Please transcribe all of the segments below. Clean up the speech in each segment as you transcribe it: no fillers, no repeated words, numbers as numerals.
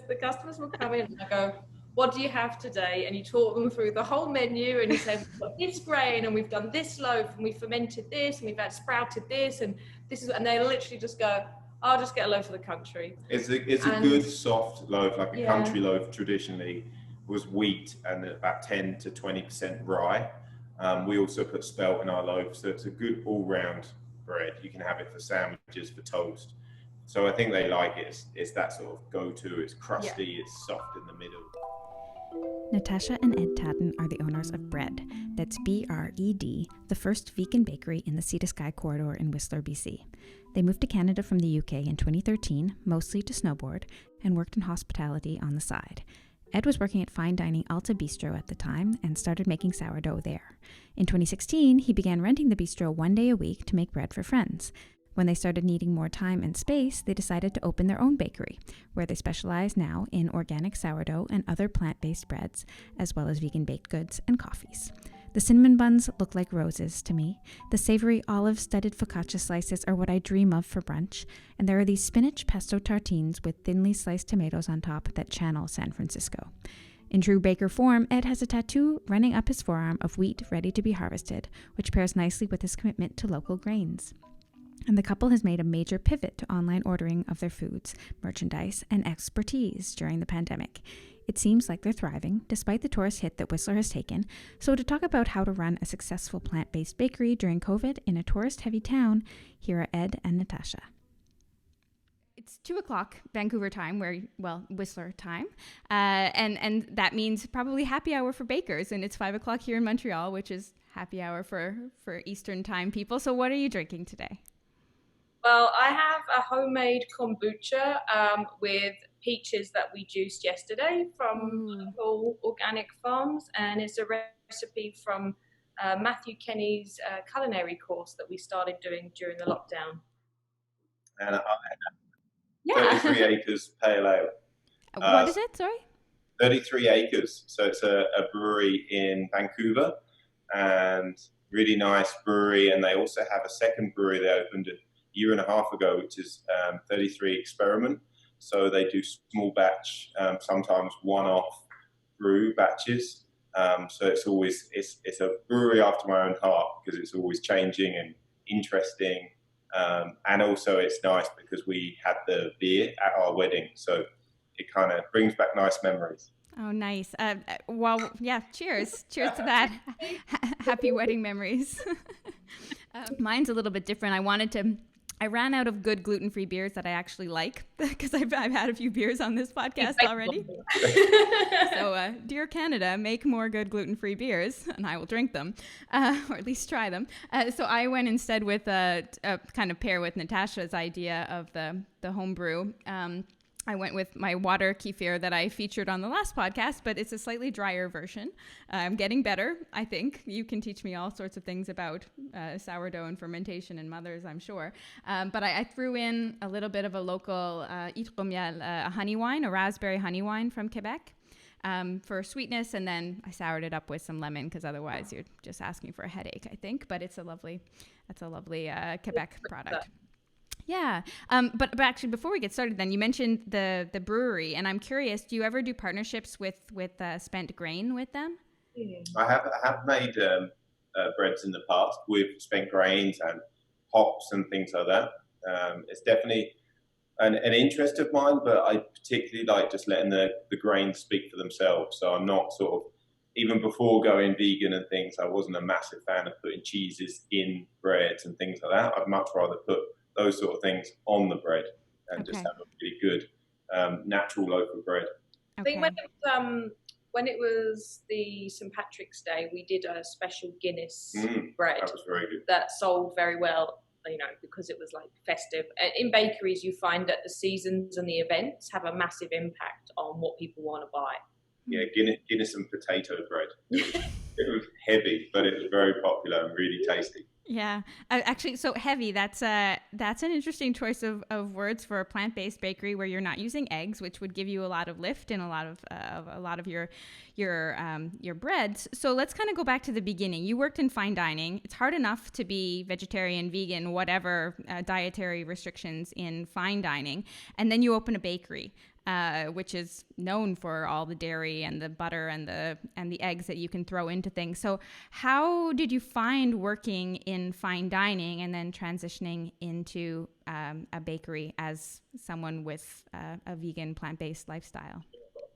The customers will come in and I go, what do you have today? And you talk them through the whole menu and you say, we've got this grain and we've done this loaf and we fermented this and we've had sprouted this and this is, and they literally just go, I'll just get a loaf of the country. It's a good soft loaf, like a country loaf traditionally was wheat and about 10 to 20% rye. We also put spelt in our loaf, so it's a good all-round bread. You can have it for sandwiches, for toast. So I think they like it. It's that sort of go-to. It's crusty, it's soft in the middle. Natasha and Ed Tatton are the owners of BReD. That's BReD, the first vegan bakery in the Sea to Sky corridor in Whistler, BC. They moved to Canada from the UK in 2013, mostly to snowboard, and worked in hospitality on the side. Ed was working at fine dining Alta Bistro at the time and started making sourdough there. In 2016, he began renting the bistro one day a week to make bread for friends. When they started needing more time and space, they decided to open their own bakery, where they specialize now in organic sourdough and other plant-based breads, as well as vegan baked goods and coffees. The cinnamon buns look like roses to me. The savory olive-studded focaccia slices are what I dream of for brunch. And there are these spinach pesto tartines with thinly sliced tomatoes on top that channel San Francisco. In true baker form, Ed has a tattoo running up his forearm of wheat ready to be harvested, which pairs nicely with his commitment to local grains. And the couple has made a major pivot to online ordering of their foods, merchandise, and expertise during the pandemic. It seems like they're thriving, despite the tourist hit that Whistler has taken. So to talk about how to run a successful plant-based bakery during COVID in a tourist-heavy town, here are Ed and Natasha. It's 2:00 Vancouver time, Whistler time. And that means probably happy hour for bakers. And it's 5:00 here in Montreal, which is happy hour for Eastern time people. So what are you drinking today? Well, I have a homemade kombucha with peaches that we juiced yesterday from local organic farms, and it's a recipe from Matthew Kenny's culinary course that we started doing during the lockdown. And I have 33 acres pale ale. What is it? Sorry? 33 acres. So it's a brewery in Vancouver, and really nice brewery. And they also have a second brewery they opened a year and a half ago, which is 33 Experiment. So they do small batch, sometimes one-off brew batches. So it's a brewery after my own heart because it's always changing and interesting. And also it's nice because we had the beer at our wedding. So it kind of brings back nice memories. Oh, nice. Cheers. Cheers to that. Happy wedding memories. Mine's a little bit different. I ran out of good gluten-free beers that I actually like because I've had a few beers on this podcast already. So, dear Canada, make more good gluten-free beers and I will drink them, or at least try them. So I went instead with kind of pair with Natasha's idea of the home brew. I went with my water kefir that I featured on the last podcast, but it's a slightly drier version. I'm getting better, I think. You can teach me all sorts of things about sourdough and fermentation and mothers, I'm sure. But I threw in a little bit of a local a honey wine, a raspberry honey wine from Quebec for sweetness, and then I soured it up with some lemon because otherwise you're just asking for a headache, I think. But it's a lovely Quebec product. Yeah. But actually, before we get started, then you mentioned the brewery, and I'm curious, do you ever do partnerships with spent grain with them? I have made breads in the past with spent grains and hops and things like that. It's definitely an interest of mine, but I particularly like just letting the grains speak for themselves. So I'm not sort of, even before going vegan and things, I wasn't a massive fan of putting cheeses in breads and things like that. I'd much rather put those sort of things on the bread and just have a really good natural loaf of bread. I think when it was the St. Patrick's Day, we did a special Guinness bread that was very good. That sold very well, because it was like festive. In bakeries, you find that the seasons and the events have a massive impact on what people want to buy. Yeah, Guinness and potato bread. It was heavy, but it was very popular and really tasty. Yeah, actually, so heavy. That's an interesting choice of words for a plant-based bakery where you're not using eggs, which would give you a lot of lift in a lot of your breads. So let's kind of go back to the beginning. You worked in fine dining. It's hard enough to be vegetarian, vegan, whatever dietary restrictions in fine dining, and then you open a bakery. which is known for all the dairy and the butter and the eggs that you can throw into things. So how did you find working in fine dining and then transitioning into a bakery as someone with a vegan, plant-based lifestyle?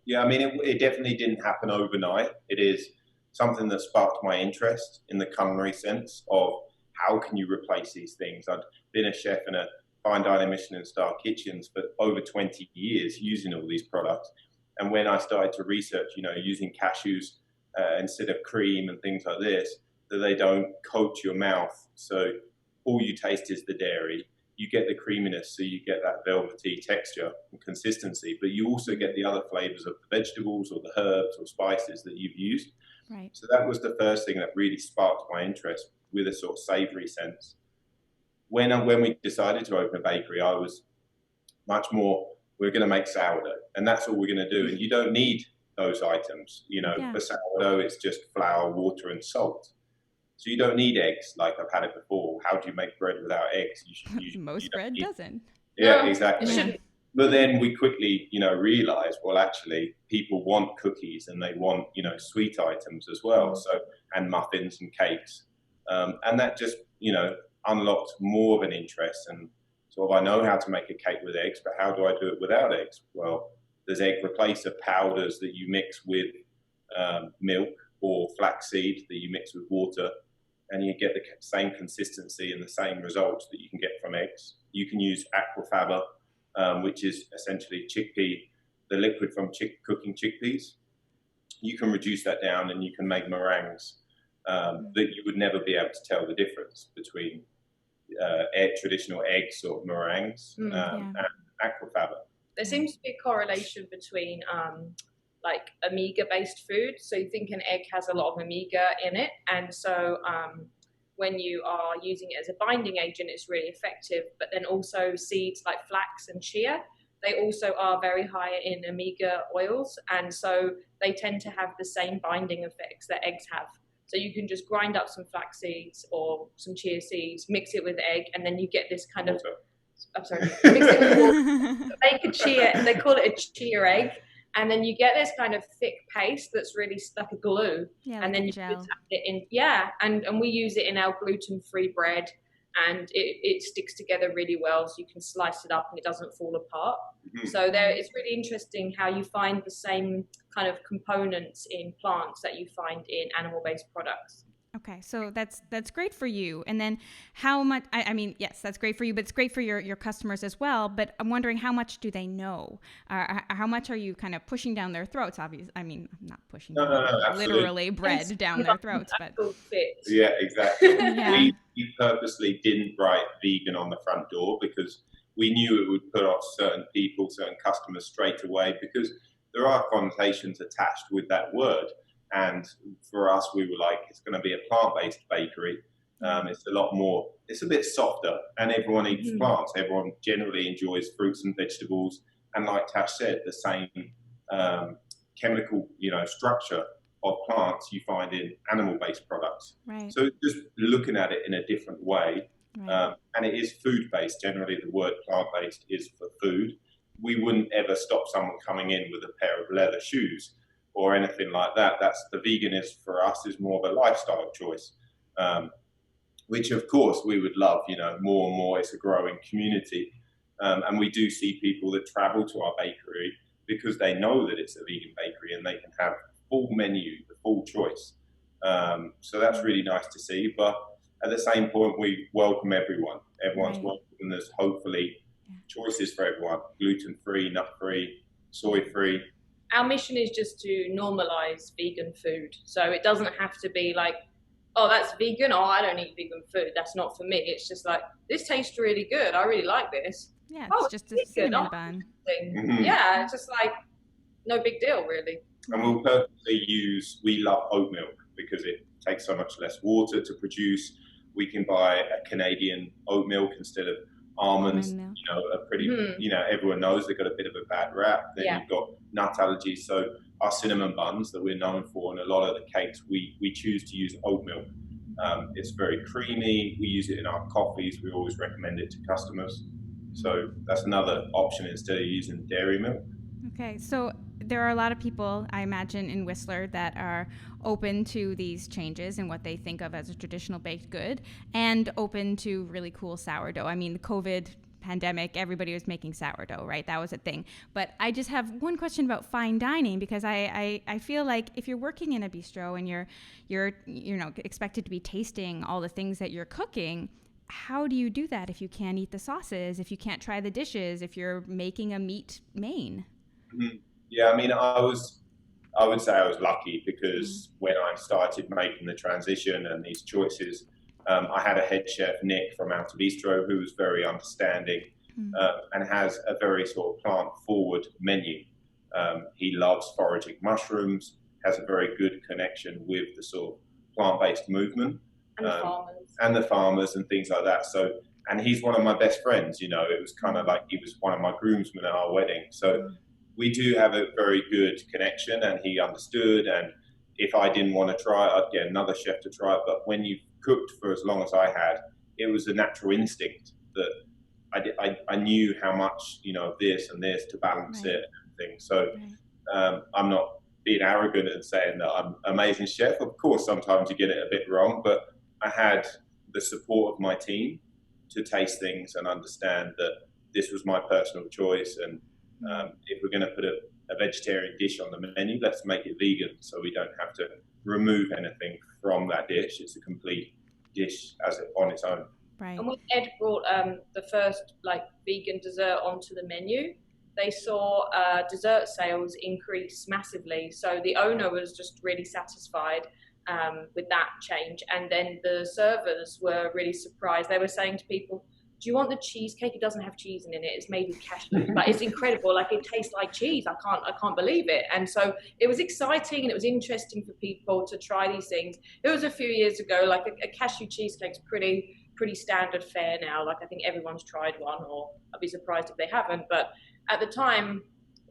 Yeah, I mean, it definitely didn't happen overnight. It is something that sparked my interest in the culinary sense of how can you replace these things. I'd been a chef in a fine dining Michelin star kitchens for over 20 years using all these products. And when I started to research, using cashews instead of cream and things like this, that they don't coat your mouth. So all you taste is the dairy. You get the creaminess, so you get that velvety texture and consistency, but you also get the other flavors of the vegetables or the herbs or spices that you've used. Right. So that was the first thing that really sparked my interest with a sort of savory sense. When we decided to open a bakery, I was much more, we're going to make sourdough, and that's all we're going to do. And you don't need those items. For sourdough, it's just flour, water, and salt. So you don't need eggs like I've had it before. How do you make bread without eggs? Most bread doesn't. Yeah, exactly. Yeah. But then we quickly, realized, well, actually, people want cookies and they want, sweet items as well. So, and muffins and cakes. And that just, unlocked more of an interest. And sort of, I know how to make a cake with eggs, but how do I do it without eggs? Well, there's egg replacer powders that you mix with milk or flaxseed that you mix with water, and you get the same consistency and the same results that you can get from eggs. You can use aquafaba, which is essentially the liquid from cooking chickpeas. You can reduce that down and you can make meringues that you would never be able to tell the difference between traditional egg sort of meringues and aquafaba. There seems to be a correlation between like omega-based food. So you think an egg has a lot of omega in it, and so when you are using it as a binding agent, it's really effective. But then also seeds like flax and chia, they also are very high in omega oils, and so they tend to have the same binding effects that eggs have. So you can just grind up some flax seeds or some chia seeds, mix it with egg, and then you get this kind of, I'm sorry, mix it with water, make a chia, they call it a chia egg, and then you get this kind of thick paste that's really like a glue, and then you tap it in, and we use it in our gluten-free bread, and it sticks together really well, so you can slice it up and it doesn't fall apart. So it's really interesting how you find the same kind of components in plants that you find in animal-based products. Okay, so that's great for you. And then how much, I mean, yes, that's great for you, but it's great for your customers as well. But I'm wondering, how much do they know? How much are you kind of pushing down their throats? Obviously, I mean, I'm not pushing literally bread down their throats, but yeah, exactly. We purposely didn't write vegan on the front door because we knew it would put off certain people, certain customers straight away, because there are connotations attached with that word. And for us, we were like, it's going to be a plant-based bakery. It's a lot more, it's a bit softer, and everyone eats plants. Everyone generally enjoys fruits and vegetables. And like Tash said, the same chemical, structure of plants you find in animal-based products. Right. So just looking at it in a different way. Right. And it is food-based. Generally, the word plant-based is for food. We wouldn't ever stop someone coming in with a pair of leather shoes or anything like that. That's the veganism for us is more of a lifestyle choice, which of course we would love, more and more. It's a growing community. And we do see people that travel to our bakery because they know that it's a vegan bakery and they can have full menu, the full choice. So that's really nice to see. But at the same point, we welcome everyone. Everyone's welcome, and there's hopefully choices for everyone: gluten-free, nut-free, soy-free. Our mission is just to normalize vegan food. So it doesn't have to be like, oh, that's vegan. Oh, I don't eat vegan food. That's not for me. It's just like, this tastes really good. I really like this. Yeah, it's just a cinnamon bun. Yeah, it's just like, no big deal, really. And we'll purposely we love oat milk because it takes so much less water to produce. We can buy a Canadian oat milk instead of almonds. A pretty, everyone knows they've got a bit of a bad rap. Then you've got nut allergies. So our cinnamon buns that we're known for, and a lot of the cakes, we choose to use oat milk. It's very creamy. We use it in our coffees. We always recommend it to customers. So that's another option instead of using dairy milk. Okay, so there are a lot of people, I imagine, in Whistler that are open to these changes and what they think of as a traditional baked good, and open to really cool sourdough. I mean, the COVID pandemic, everybody was making sourdough, right? That was a thing. But I just have one question about fine dining, because I feel like if you're working in a bistro and you're expected to be tasting all the things that you're cooking, how do you do that if you can't eat the sauces, if you can't try the dishes, if you're making a meat main? Mhm. Yeah, I mean, I would say I was lucky because when I started making the transition and these choices, I had a head chef, Nick from Alta Bistro, who was very understanding and has a very sort of plant-forward menu. He loves foraging mushrooms, has a very good connection with the sort of plant-based movement and the farmers and things like that. So, and he's one of my best friends. You know, it was kind of like he was one of my groomsmen at our wedding. So we do have a very good connection, and he understood. And if I didn't want to try it, I'd get another chef to try it. But when you've cooked for as long as I had, it was a natural instinct that I knew how much, of this and this to balance it and things. So I'm not being arrogant and saying that I'm an amazing chef. Of course, sometimes you get it a bit wrong, but I had the support of my team to taste things and understand that this was my personal choice. And if we're going to put a vegetarian dish on the menu, let's make it vegan so we don't have to remove anything from that dish. It's a complete dish on its own. Right. And when Ed brought the first vegan dessert onto the menu, they saw dessert sales increase massively. So the owner was just really satisfied with that change. And then the servers were really surprised. They were saying to people, do you want the cheesecake? It doesn't have cheese in it. It's made with cashew. But it's incredible. It tastes like cheese. I can't believe it. And so it was exciting and it was interesting for people to try these things. It was a few years ago. A cashew cheesecake's pretty standard fare now. I think everyone's tried one, or I'd be surprised if they haven't. But at the time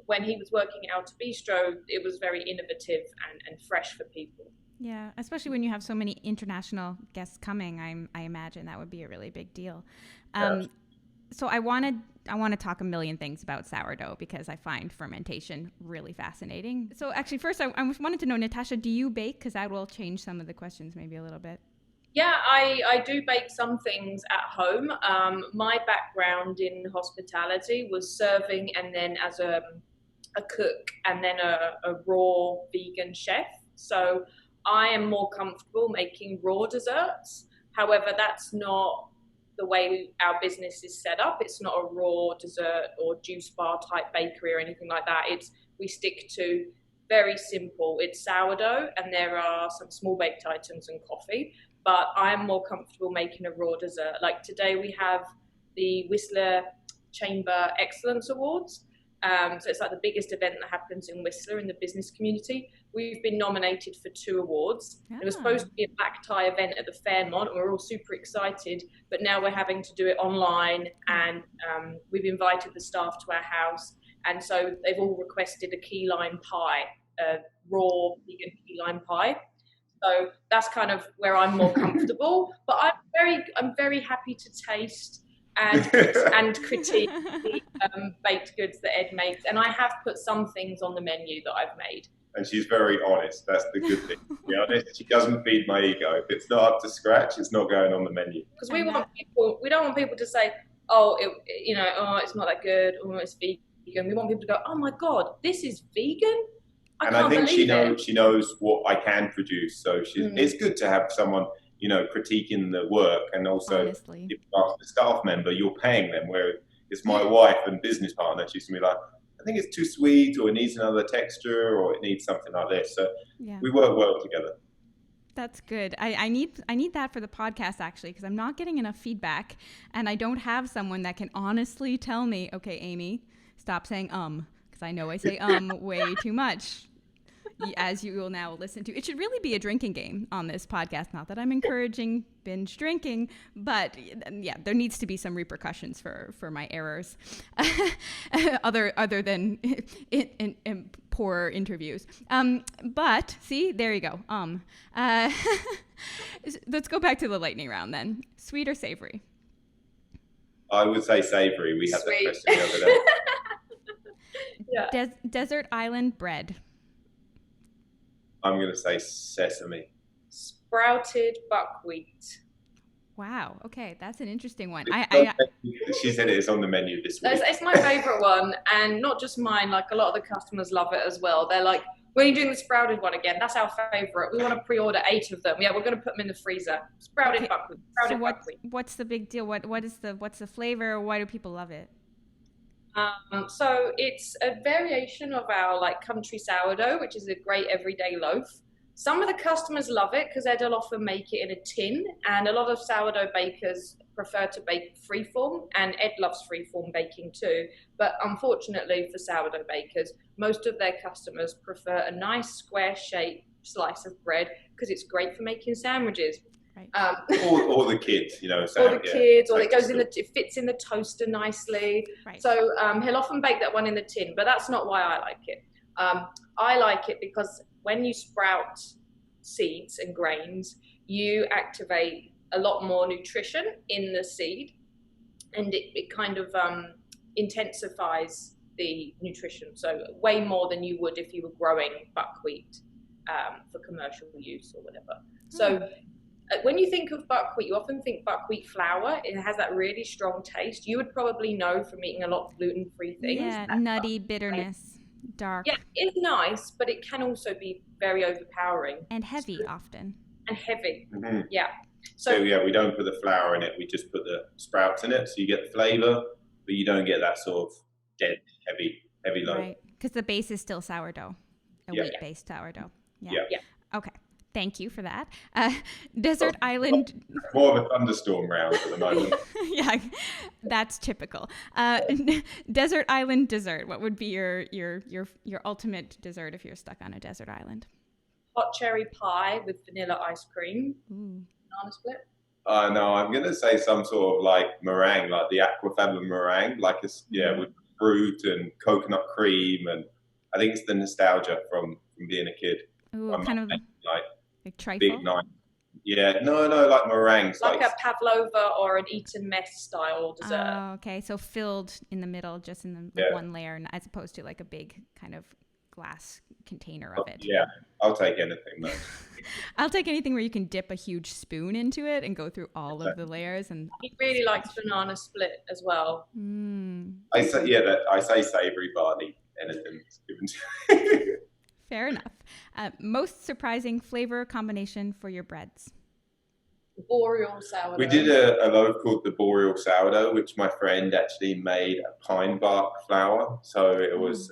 when he was working at Alta Bistro, it was very innovative and fresh for people. Yeah, especially when you have so many international guests coming, I imagine that would be a really big deal. So I want to talk a million things about sourdough because I find fermentation really fascinating. So actually, first I wanted to know, Natasha, do you bake? Because that will change some of the questions maybe a little bit. Yeah, I do bake some things at home. My background in hospitality was serving, and then as a cook, and then a raw vegan chef. So I am more comfortable making raw desserts. However, that's not the way our business is set up. It's not a raw dessert or juice bar type bakery or anything like that. We stick to very simple. It's sourdough, and there are some small baked items and coffee. But I'm more comfortable making a raw dessert. Like today we have the Whistler Chamber Excellence Awards. So it's the biggest event that happens in Whistler in the business community. We've been nominated for 2 awards. It was supposed to be a black tie event at the Fairmont, and we're all super excited. But now we're having to do it online, and we've invited the staff to our house. And so they've all requested a key lime pie, a raw vegan key lime pie. So that's kind of where I'm more comfortable. But I'm very happy to taste and critique the baked goods that Ed makes. And I have put some things on the menu that I've made. And she's very honest. That's the good thing. To be honest, she doesn't feed my ego. If it's not up to scratch, it's not going on the menu. Because we don't want people to say, it's not that good, or it's vegan. We want people to go, oh my God, this is vegan? I think she knows what I can produce. So it's good to have someone, critiquing the work, and also if you ask the staff member, you're paying them. Where it's my wife and business partner, she's gonna be like, I think it's too sweet, or it needs another texture, or it needs something like this. So we work well together. That's good. I need that for the podcast, actually, because I'm not getting enough feedback, and I don't have someone that can honestly tell me, okay, Amy, stop saying because I know I say way too much. As you will now listen to. It should really be a drinking game on this podcast. Not that I'm encouraging binge drinking, but there needs to be some repercussions for my errors, other than in poor interviews. But see, there you go. Let's go back to the lightning round then. Sweet or savory? I would say savory. We had that question the other day. Yeah. Desert island bread. I'm going to say sesame. Sprouted buckwheat. Wow. Okay, that's an interesting one. She said it's on the menu this week. It's my favorite one, and not just mine. Like a lot of the customers love it as well. They're like, "When are you doing the sprouted one again? That's our favorite. We want to pre-order 8 of them. Yeah, we're going to put them in the freezer. Sprouted buckwheat. Sprouted buckwheat." What's the big deal? What's the flavor? Why do people love it? So it's a variation of our like country sourdough, which is a great everyday loaf. Some of the customers love it because they'll often make it in a tin, and a lot of sourdough bakers prefer to bake freeform, and Ed loves freeform baking too. But unfortunately for sourdough bakers, most of their customers prefer a nice square-shaped slice of bread because it's great for making sandwiches. Right. Or the kids, or it fits in the toaster nicely. Right. So he'll often bake that one in the tin, but that's not why I like it. I like it because when you sprout seeds and grains, you activate a lot more nutrition in the seed, and it kind of intensifies the nutrition. So way more than you would if you were growing buckwheat for commercial use or whatever. So when you think of buckwheat, you often think buckwheat flour. It has that really strong taste. You would probably know from eating a lot of gluten-free things. Yeah, nutty bitterness, dark. Yeah, it's nice, but it can also be very overpowering. And heavy often. And heavy, Mm-hmm. yeah. So yeah, we don't put the flour in it. We just put the sprouts in it, so you get the flavor, but you don't get that sort of dead, heavy loaf. Right, because the base is still sourdough, wheat-based sourdough. Yeah. Okay. Thank you for that. Desert Island. More of a thunderstorm round at the moment. Yeah, that's typical. Desert Island dessert. What would be your ultimate dessert if you're stuck on a desert island? Hot cherry pie with vanilla ice cream. Ooh. Banana split. No, I'm going to say some sort of like meringue, like the aquafaba meringue, like with fruit and coconut cream, and I think it's the nostalgia from being a kid. Ooh, kind of like trifle? Big night. Yeah, no, like meringues. Like a pavlova or an Eton mess style dessert. Oh, okay. So filled in the middle, just in the one layer, as opposed to like a big kind of glass container of it. Yeah, I'll take anything though. I'll take anything where you can dip a huge spoon into it and go through all of the layers. And he really likes banana split as well. I say savory, barley, anything's given to Fair enough. Most surprising flavor combination for your breads? Boreal sourdough. We did a loaf called the Boreal Sourdough, which my friend actually made a pine bark flour. So it was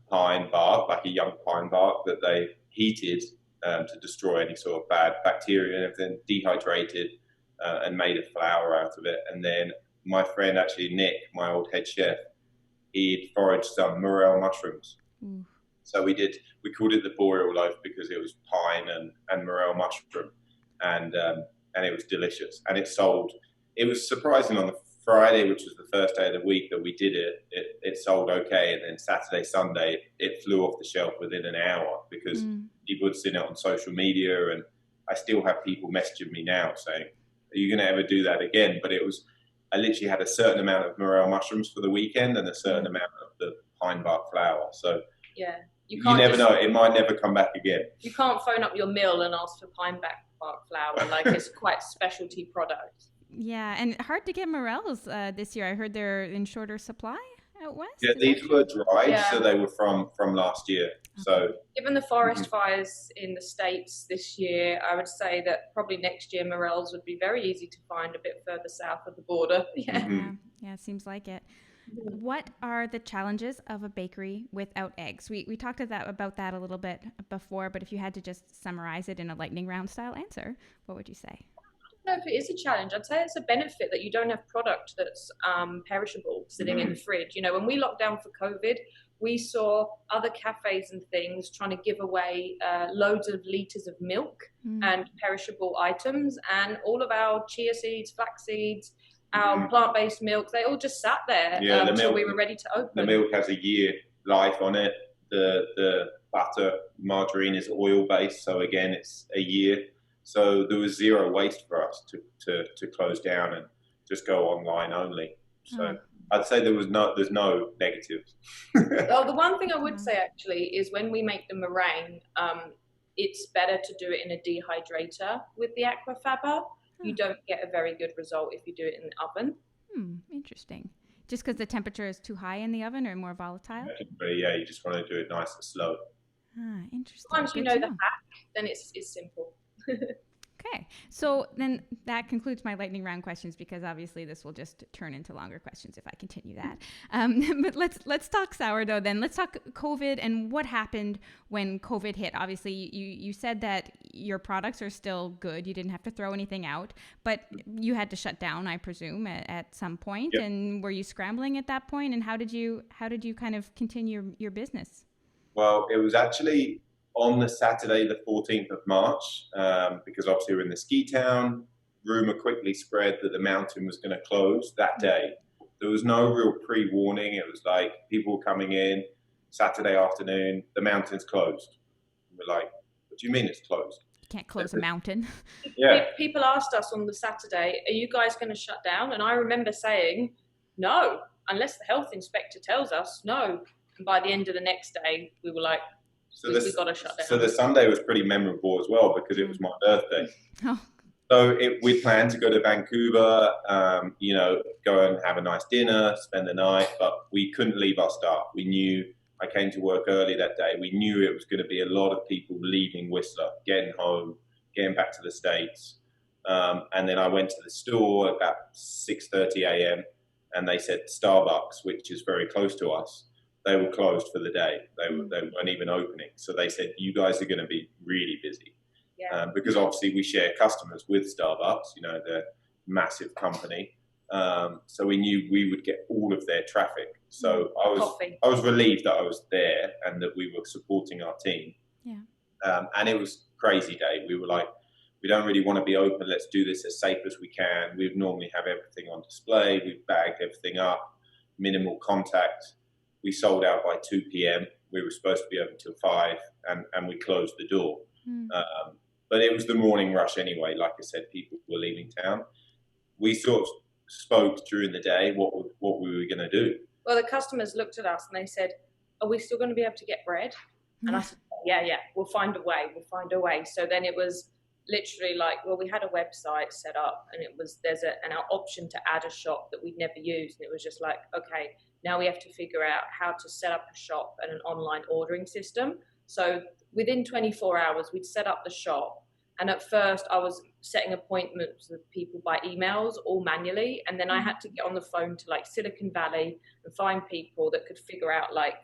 pine bark, like a young pine bark that they heated to destroy any sort of bad bacteria and everything, dehydrated and made a flour out of it. And then my friend, actually Nick, my old head chef, he'd foraged some morel mushrooms. So we called it the Boreal loaf because it was pine and morel mushroom, and it was delicious. And it sold. It was surprising on the Friday, which was the first day of the week that we did it. It sold okay, and then Saturday, Sunday, it flew off the shelf within an hour because people had seen it on social media, and I still have people messaging me now saying, "Are you going to ever do that again?" But I literally had a certain amount of morel mushrooms for the weekend and a certain amount of the pine bark flour. So yeah. You never know. It might never come back again. You can't phone up your mill and ask for pine bark flour. Like, it's quite a specialty product. Yeah, and hard to get morels this year. I heard they're in shorter supply out west. Yeah, these were dried, so they were from last year. Okay. So, given the forest fires in the States this year, I would say that probably next year morels would be very easy to find a bit further south of the border. Yeah, seems like it. What are the challenges of a bakery without eggs? We talked about that a little bit before, but if you had to just summarize it in a lightning round style answer, what would you say? I don't know if it is a challenge. I'd say it's a benefit that you don't have product that's perishable sitting in the fridge. You know, when we locked down for COVID, we saw other cafes and things trying to give away loads of litres of milk and perishable items, and all of our chia seeds, flax seeds, our plant-based milk, they all just sat there until we were ready to open. The milk has a year life on it. The butter, margarine is oil-based, so again, it's a year. So there was zero waste for us to close down and just go online only. So I'd say there's no negatives. Well, the one thing I would say actually is when we make the meringue, it's better to do it in a dehydrator with the aquafaba. You don't get a very good result if you do it in the oven. Interesting. Just because the temperature is too high in the oven or more volatile? Yeah, you just want to do it nice and slow. Interesting. Once you know the hack, then it's simple. Okay, so then that concludes my lightning round questions, because obviously this will just turn into longer questions if I continue that. But let's talk sourdough then. Let's talk COVID and what happened when COVID hit. Obviously, you said that your products are still good. You didn't have to throw anything out, but you had to shut down, I presume, at some point. Yep. And were you scrambling at that point? And how did you kind of continue your business? Well, it was actually on the Saturday, the 14th of March, because obviously we're in the ski town. Rumor quickly spread that the mountain was going to close that day. There was no real pre-warning. It was like people coming in Saturday afternoon, the mountain's closed. We're like, what do you mean it's closed? You can't close a mountain. Yeah. People asked us on the Saturday, are you guys going to shut down? And I remember saying, no, unless the health inspector tells us, no. And by the end of the next day, we were like, we got to shut down. So the Sunday was pretty memorable as well because it was my birthday. Oh. So we planned to go to Vancouver, go and have a nice dinner, spend the night, but we couldn't leave our staff. We knew, I came to work early that day. We knew it was going to be a lot of people leaving Whistler, getting home, getting back to the States. And then I went to the store about 6:30 a.m. and they said Starbucks, which is very close to us, they were closed for the day. They weren't even opening. So they said, you guys are going to be really busy. Yeah. Because obviously we share customers with Starbucks, they're a massive company. So we knew we would get all of their traffic. So I was relieved that I was there and that we were supporting our team. Yeah. And it was a crazy day. We were like, we don't really want to be open. Let's do this as safe as we can. We normally have everything on display. We've bagged everything up, minimal contact. We sold out by 2 p.m. We were supposed to be open till 5 and we closed the door. But it was the morning rush anyway. Like I said, people were leaving town. We sort of spoke during the day what we were going to do. Well, the customers looked at us and they said, are we still going to be able to get bread? And I said, yeah, we'll find a way. So then it was literally like, well, we had a website set up and there's an option to add a shop that we'd never used. And it was just like, okay, now we have to figure out how to set up a shop and an online ordering system. So within 24 hours, we'd set up the shop. And at first I was setting appointments with people by emails, all manually. And then I had to get on the phone to like Silicon Valley and find people that could figure out like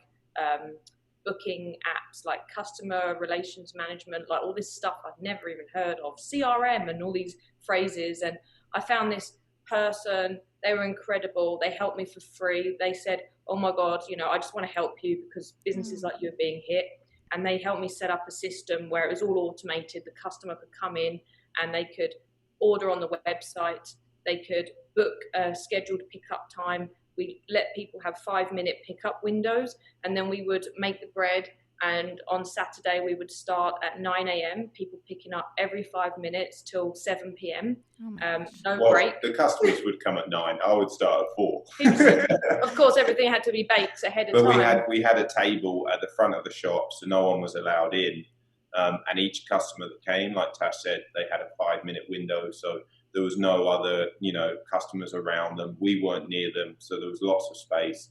booking apps, like customer relations management, like all this stuff I'd never even heard of, CRM and all these phrases. And I found this person, they were incredible. They helped me for free. They said, oh my God, I just want to help you because businesses like you are being hit. And they helped me set up a system where it was all automated. The customer could come in and they could order on the website. They could book a scheduled pickup time. We let people have 5-minute pickup windows, and then we would make the bread. And on Saturday, we would start at 9 a.m., people picking up every 5 minutes till 7 p.m. Break. The customers would come at 9. I would start at 4. Of course, everything had to be baked ahead of time. But we had a table at the front of the shop, so no one was allowed in. And each customer that came, like Tash said, they had a 5-minute window. So there was no other, customers around them. We weren't near them, so there was lots of space.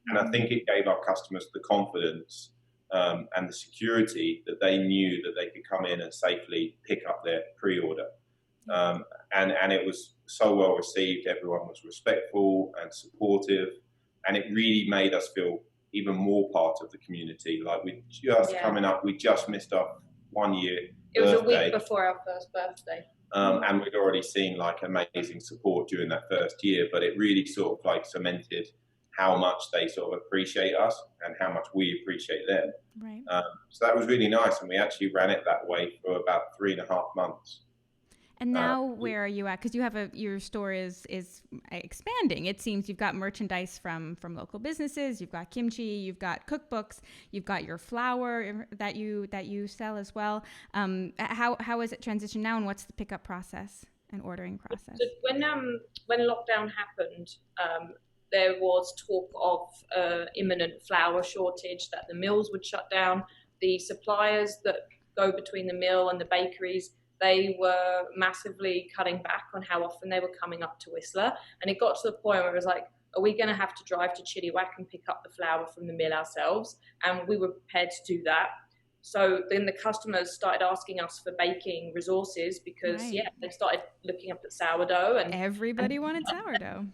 And I think it gave our customers the confidence and the security that they knew that they could come in and safely pick up their pre-order. And it was so well received. Everyone was respectful and supportive, and it really made us feel even more part of the community. Like we just missed our 1 year It was birthday. a week before our first birthday. And we'd already seen like amazing support during that first year, but it really sort of like cemented how much they sort of appreciate us and how much we appreciate them. Right. So that was really nice, and we actually ran it that way for about 3.5 months. And now where are you at? Because you have your store is expanding. It seems you've got merchandise from local businesses. You've got kimchi. You've got cookbooks. You've got your flour that you sell as well. How is it transitioned now, and what's the pickup process and ordering process? So when lockdown happened, there was talk of imminent flour shortage, that the mills would shut down. The suppliers that go between the mill and the bakeries, they were massively cutting back on how often they were coming up to Whistler. And it got to the point where it was like, are we going to have to drive to Chilliwack and pick up the flour from the mill ourselves? And we were prepared to do that. So then the customers started asking us for baking resources because, they started looking up at sourdough. And everybody wanted sourdough.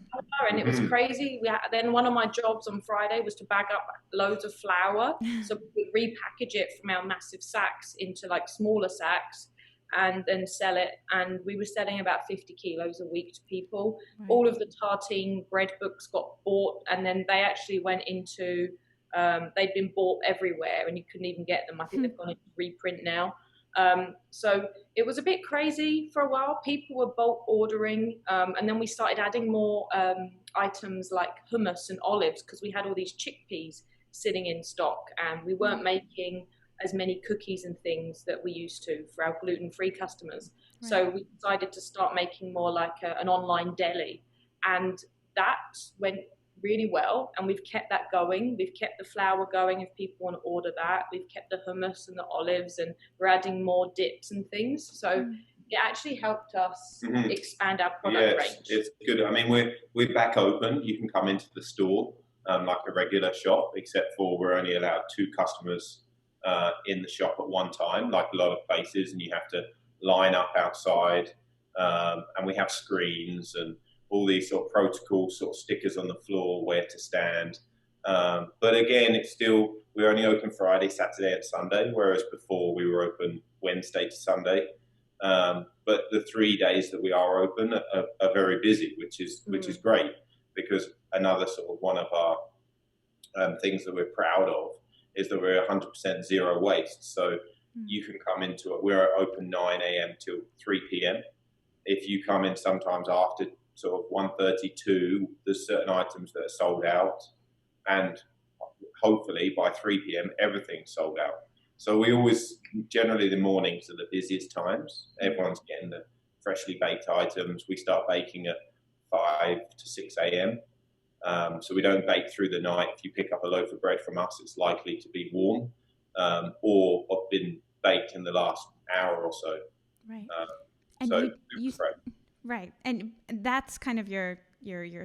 And it was crazy. Then one of my jobs on Friday was to bag up loads of flour. So we would repackage it from our massive sacks into like smaller sacks and then sell it. And we were selling about 50 kilos a week to people. Right. All of the tartine bread books got bought, and then they actually went into... they'd been bought everywhere and you couldn't even get them. I think they've gone into reprint now. So it was a bit crazy for a while. People were bulk ordering. And then we started adding more items like hummus and olives because we had all these chickpeas sitting in stock and we weren't making as many cookies and things that we used to for our gluten-free customers. Right. So we decided to start making more like an online deli. And that went really well, and we've kept that going. We've kept the flour going if people want to order that. We've kept the hummus and the olives, and we're adding more dips and things. So it actually helped us expand our product range. It's good. I mean, we're back open. You can come into the store like a regular shop, except for we're only allowed 2 customers in the shop at one time, like a lot of places, and you have to line up outside. And we have screens and all these sort of protocol sort of stickers on the floor where to stand. But again, it's still, we're only open Friday, Saturday and Sunday, whereas before we were open Wednesday to Sunday. But the 3 days that we are open are very busy, which is great, because another sort of one of our things that we're proud of is that we're 100% zero waste. So you can come into it. We're open 9 a.m. till 3 p.m. If you come in sometimes after sort of 1:32, there's certain items that are sold out, and hopefully by 3 p.m. everything's sold out. So we always, generally the mornings are the busiest times. Everyone's getting the freshly baked items. We start baking at 5 to 6 a.m. So we don't bake through the night. If you pick up a loaf of bread from us, it's likely to be warm or been baked in the last hour or so. Right. And so right. And that's kind of your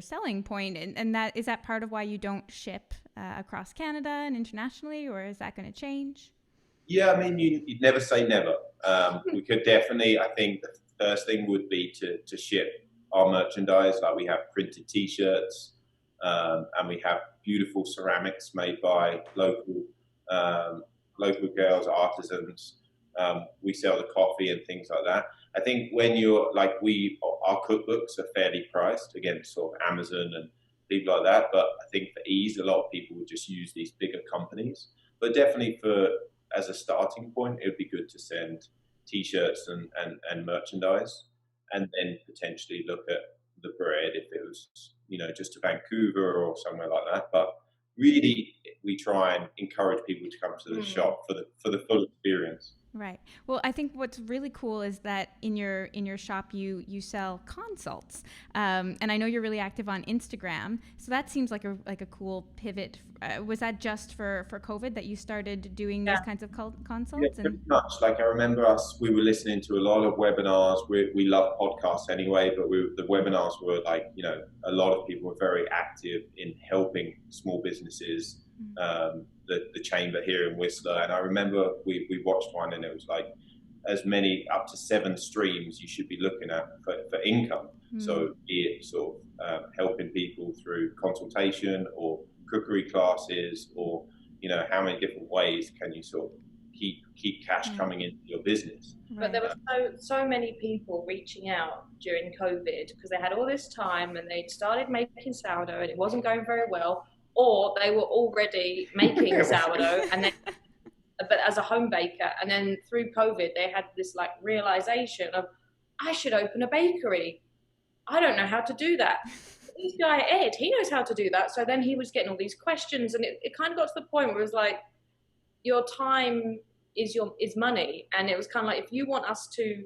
selling point. And that, is that part of why you don't ship across Canada and internationally, or is that going to change? Yeah, I mean, you'd never say never. We could definitely, I think the first thing would be to ship our merchandise. Like we have printed T-shirts and we have beautiful ceramics made by local girls, artisans. We sell the coffee and things like that. I think when you're like our cookbooks are fairly priced against sort of Amazon and people like that. But I think for ease, a lot of people would just use these bigger companies. But definitely as a starting point, it would be good to send T-shirts and merchandise, and then potentially look at the bread if it was, just to Vancouver or somewhere like that. But really, we try and encourage people to come to the shop for the full experience. Right. Well, I think what's really cool is that in your shop you sell consults, and I know you're really active on Instagram. So that seems like a cool pivot. Was that just for COVID that you started doing these kinds of consults? Yeah, pretty much. Like I remember we were listening to a lot of webinars. We love podcasts anyway, but the webinars were like, a lot of people were very active in helping small businesses. The chamber here in Whistler, and I remember we watched one, and it was like as many, up to 7 streams you should be looking at for income. So be it sort of helping people through consultation or cookery classes, or how many different ways can you sort of keep cash coming into your business. But there were so many people reaching out during COVID because they had all this time and they'd started making sourdough and it wasn't going very well, or they were already making sourdough but as a home baker, and then through COVID they had this like realization of, I should open a bakery. I don't know how to do that. This guy Ed, he knows how to do that. So then he was getting all these questions, and it kind of got to the point where it was like, your time is money, and it was kind of like, if you want us to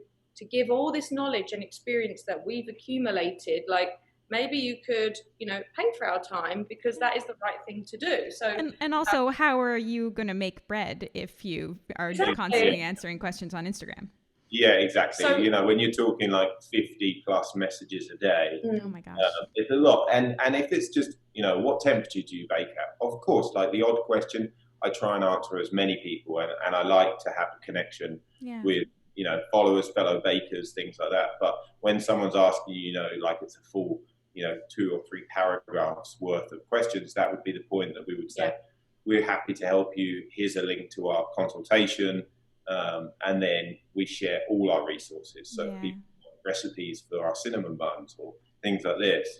give all this knowledge and experience that we've accumulated, like, maybe you could, pay for our time, because that is the right thing to do. So, and also, how are you going to make bread if you are constantly answering questions on Instagram? Yeah, exactly. So, when you're talking like 50 plus messages a day, oh my gosh, it's a lot. And if it's just, what temperature do you bake at? Of course, like the odd question, I try and answer as many people, and I like to have a connection with, followers, fellow bakers, things like that. But when someone's asking you, like it's a full, 2 or 3 paragraphs worth of questions, that would be the point that we would say, we're happy to help you. Here's a link to our consultation. And then we share all our resources. So people want recipes for our cinnamon buns or things like this,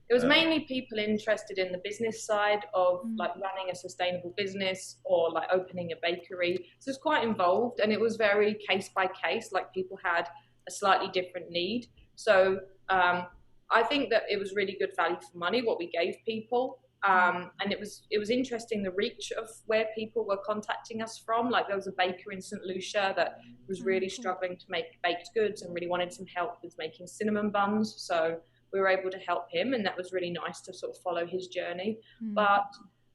It was mainly people interested in the business side of like running a sustainable business or like opening a bakery. So it's quite involved, and it was very case by case, like people had a slightly different need. So I think that it was really good value for money, what we gave people. And it was interesting, the reach of where people were contacting us from. Like there was a baker in St. Lucia that was really struggling to make baked goods and really wanted some help with making cinnamon buns. So we were able to help him, and that was really nice to sort of follow his journey. But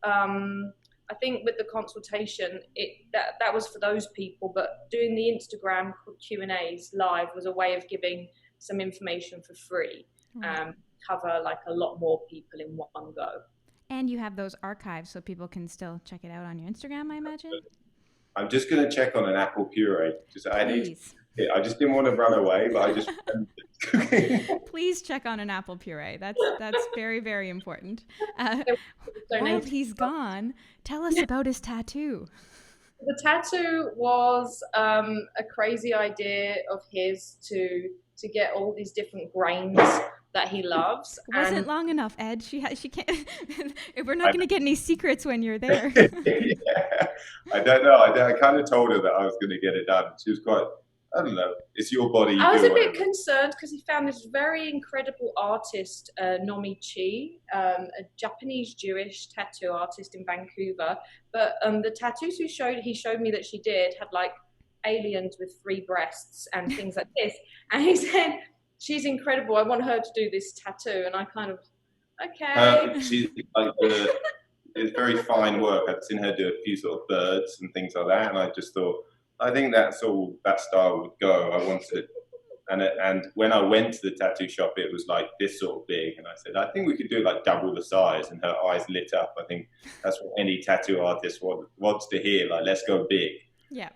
I think with the consultation, that was for those people, but doing the Instagram Q&As live was a way of giving some information for free, cover like a lot more people in one go. And you have those archives so people can still check it out on your Instagram, I imagine? I'm just going to check on an apple puree. I just didn't want to run away, but I just Please check on an apple puree. That's very, very important. While he's gone, tell us about his tattoo. The tattoo was a crazy idea of his to get all these different grains that he loves. It wasn't long enough, Ed. She can't. We're not going to get any secrets when you're there. I don't know. I kind of told her that I was going to get it done. She was quite, I don't know. It's your body. I was a bit concerned because he found this very incredible artist, Nomi Chi, a Japanese Jewish tattoo artist in Vancouver. But the tattoos he showed me that she did had like aliens with 3 breasts and things like this. And he said, she's incredible. I want her to do this tattoo. And I kind of, okay. She's like it's very fine work. I've seen her do a few sort of birds and things like that. And I just thought, I think that's all that style would go. I wanted, and when I went to the tattoo shop, it was like this sort of big. And I said, I think we could do like double the size. And her eyes lit up. I think that's what any tattoo artist wants to hear. Like, let's go big. Yeah.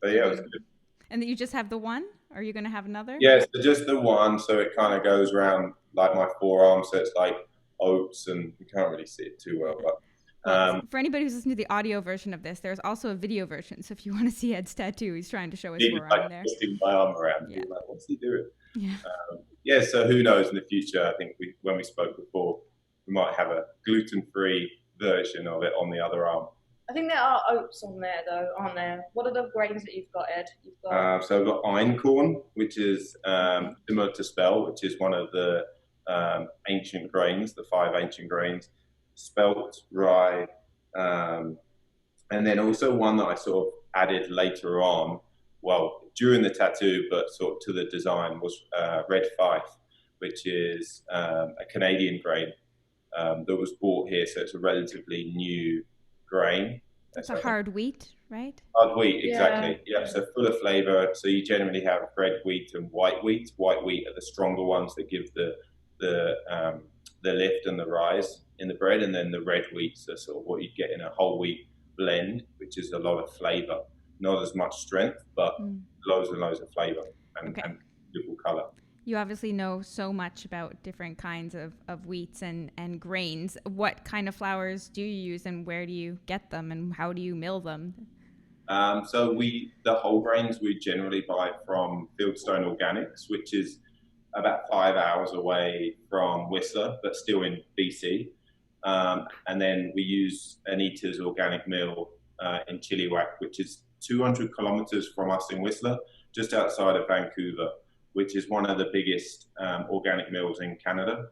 So yeah, it was good. And you just have the one? Are you going to have another? Yeah, so just the one. So it kind of goes around like my forearm. So it's like oats, and you can't really see it too well. But for anybody who's listening to the audio version of this, there's also a video version. So if you want to see Ed's tattoo, he's trying to show his forearm there. Twisting my arm around. Yeah. Like, what's he doing? Yeah. So who knows in the future? I think when we spoke before, we might have a gluten-free version of it on the other arm. I think there are oats on there, though, aren't there? What are the grains that you've got, Ed? So I've got einkorn, which is similar to spelt, which is one of the ancient grains, the 5 ancient grains. Spelt, rye, and then also one that I sort of added later on, well, during the tattoo, but sort of to the design, was red fife, which is a Canadian grain that was bought here, so it's a relatively new grain. It's a hard wheat, right? Hard wheat, exactly. Yeah, so full of flavour. So you generally have red wheat and white wheat. White wheat are the stronger ones that give the lift and the rise in the bread, and then the red wheats are sort of what you get in a whole wheat blend, which is a lot of flavour, not as much strength, but loads and loads of flavour and beautiful colour. You obviously know so much about different kinds of wheats and grains. What kind of flours do you use, and where do you get them, and how do you mill them? So the whole grains we generally buy from Fieldstone Organics, which is about 5 hours away from Whistler, but still in BC. And then we use Anita's organic mill in Chilliwack, which is 200 kilometers from us in Whistler, just outside of Vancouver, which is one of the biggest organic mills in Canada.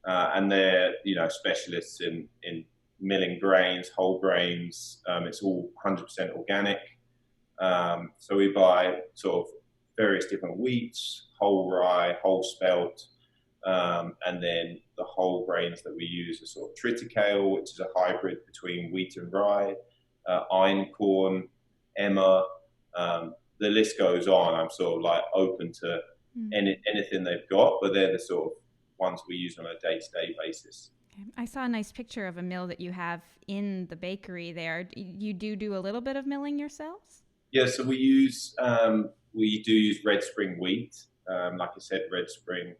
And they're, specialists in milling grains, whole grains. It's all 100% organic. So we buy sort of various different wheats, whole rye, whole spelt, And then the whole grains that we use are sort of triticale, which is a hybrid between wheat and rye, einkorn, emmer. The list goes on. I'm sort of like open to anything they've got, but they're the sort of ones we use on a day-to-day basis. I saw a nice picture of a mill that you have in the bakery there. You do a little bit of milling yourselves? Yeah, so we do use red spring wheat. Like I said, red spring